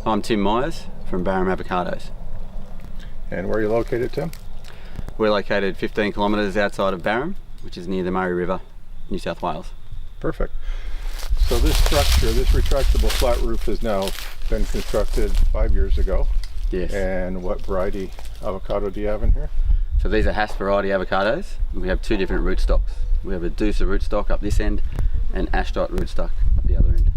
I'm Tim Myers from Barham Avocados. And where are you located, Tim? We're located 15 kilometres outside of Barham, which is near the Murray River, New South Wales. Perfect. So this structure, this retractable flat roof, has now been constructed 5 years ago. Yes. And what variety avocado do you have in here? So these are Hass variety avocados. We have two different rootstocks. We have a Doosa rootstock up this end and Ashdot rootstock up the other end.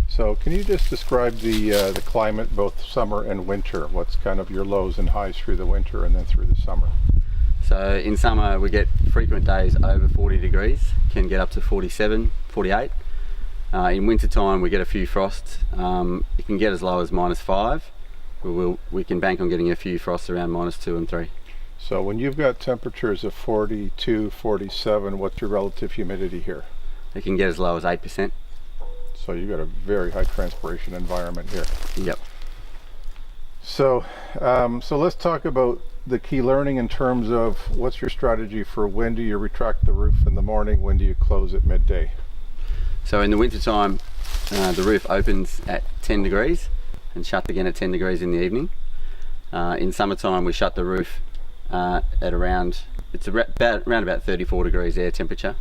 So can you just describe the climate, both summer and winter? What's kind of your lows and highs through the winter and then through the summer? So in summer we get frequent days over 40 degrees, can get up to 47, 48. In winter time we get a few frosts. It can get as low as -5. We can bank on getting a few frosts around -2 and 3. So when you've got temperatures of 42, 47, what's your relative humidity here? It can get as low as 8%. So you've got a very high transpiration environment here. Yep. So, so let's talk about the key learning in terms of what's your strategy for when do you retract the roof in the morning, when do you close at midday? So in the winter time, the roof opens at 10 degrees and shuts again at 10 degrees in the evening. In summertime we shut the roof at around 34 degrees air temperature.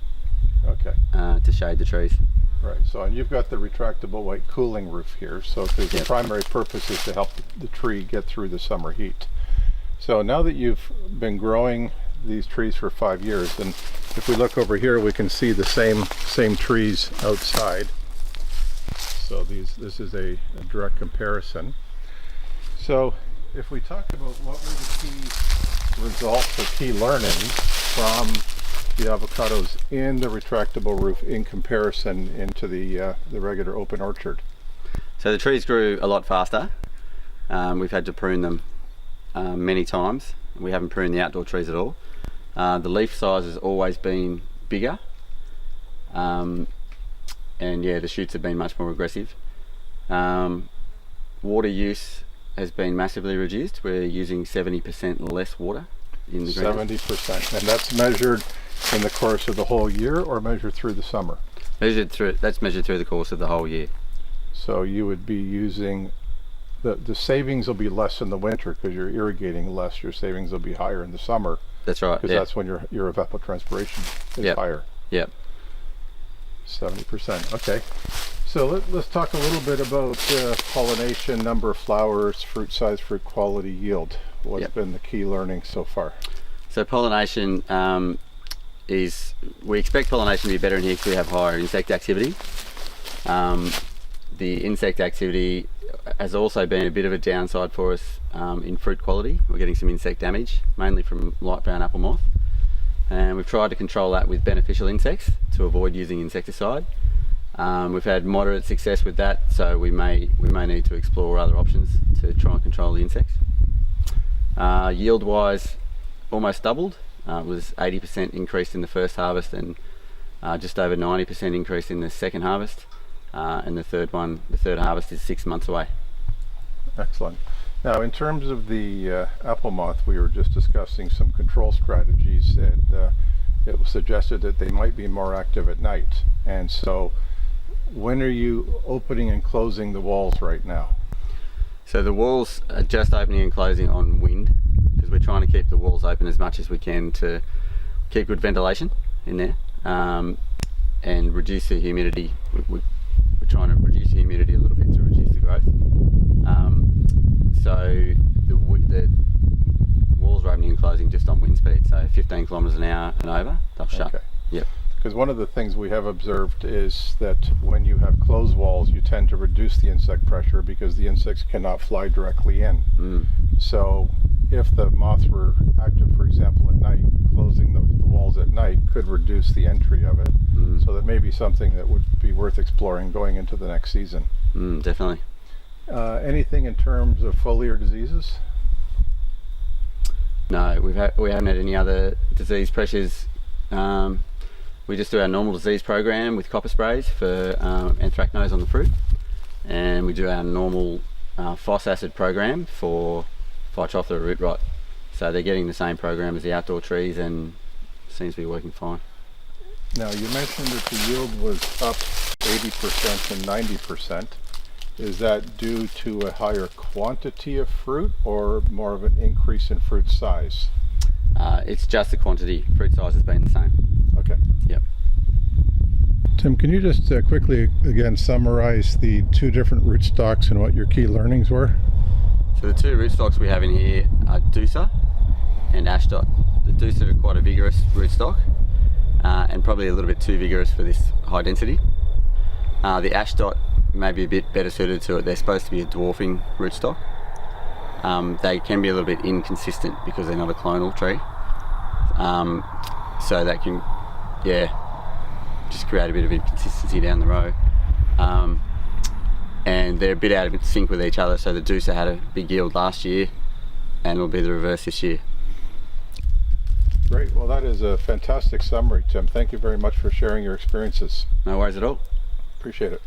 Okay. To shade the trees. Right, so and you've got the retractable white cooling roof here, so because the primary purpose is to help the tree get through the summer heat. So now that you've been growing these trees for 5 years, and if we look over here we can see the same trees outside. So this is a direct comparison. So if we talk about what were the key results or key learnings from the avocados in the retractable roof in comparison into the regular open orchard? So the trees grew a lot faster. We've had to prune them many times. We haven't pruned the outdoor trees at all. The leaf size has always been bigger, and yeah, the shoots have been much more aggressive. Water use has been massively reduced. We're using 70% less water in the greenhouse. 70%, and that's measured in the course of the whole year or measured through the summer? That's measured through the course of the whole year. So you would be using, the savings will be less in the winter because you're irrigating less. Your savings will be higher in the summer. That's right. Because that's when your evapotranspiration is higher. Yep. 70%. Okay. So let's talk a little bit about pollination, number of flowers, fruit size, fruit quality, yield. What's been the key learning so far? So pollination we expect pollination to be better in here because we have higher insect activity. The insect activity has also been a bit of a downside for us in fruit quality. We're getting some insect damage, mainly from light brown apple moth. And we've tried to control that with beneficial insects to avoid using insecticide. We've had moderate success with that, so we may need to explore other options to try and control the insects. Yield wise, almost doubled. It was 80% increase in the first harvest and just over 90% increase in the second harvest. And the third harvest is 6 months away. Excellent. Now in terms of the apple moth, we were just discussing some control strategies, and it was suggested that they might be more active at night. And so when are you opening and closing the walls right now? So the walls are just opening and closing on wind, because we're trying to keep the walls open as much as we can to keep good ventilation in there, and reduce the humidity. We're trying to reduce the humidity a little bit to reduce the growth. So the walls are opening and closing just on wind speed, so 15 kilometres an hour and over, they'll shut. Okay. Yep. Because one of the things we have observed is that when you have closed walls, you tend to reduce the insect pressure because the insects cannot fly directly in. So if the moths were active, for example, at night, closing the walls at night could reduce the entry of it. So that may be something that would be worth exploring going into the next season. Definitely. Anything in terms of foliar diseases? No, we haven't had any other disease pressures. We just do our normal disease program with copper sprays for anthracnose on the fruit, and we do our normal phos acid program for Phytophthora root rot. So they're getting the same program as the outdoor trees and seems to be working fine. Now you mentioned that the yield was up 80% and 90%. Is that due to a higher quantity of fruit or more of an increase in fruit size? It's just the quantity. Fruit size has been the same. Okay. Yep. Tim, can you just quickly again summarize the two different rootstocks and what your key learnings were? So the two rootstocks we have in here are Doosa and Ashdot. The Doosa are quite a vigorous rootstock and probably a little bit too vigorous for this high density. The Ashdot may be a bit better suited to it. They're supposed to be a dwarfing rootstock. They can be a little bit inconsistent because they're not a clonal tree. So that can, just create a bit of inconsistency down the row. And they're a bit out of sync with each other. So the Doosa had a big yield last year and it'll be the reverse this year. Great. Well, that is a fantastic summary, Tim. Thank you very much for sharing your experiences. No worries at all. Appreciate it.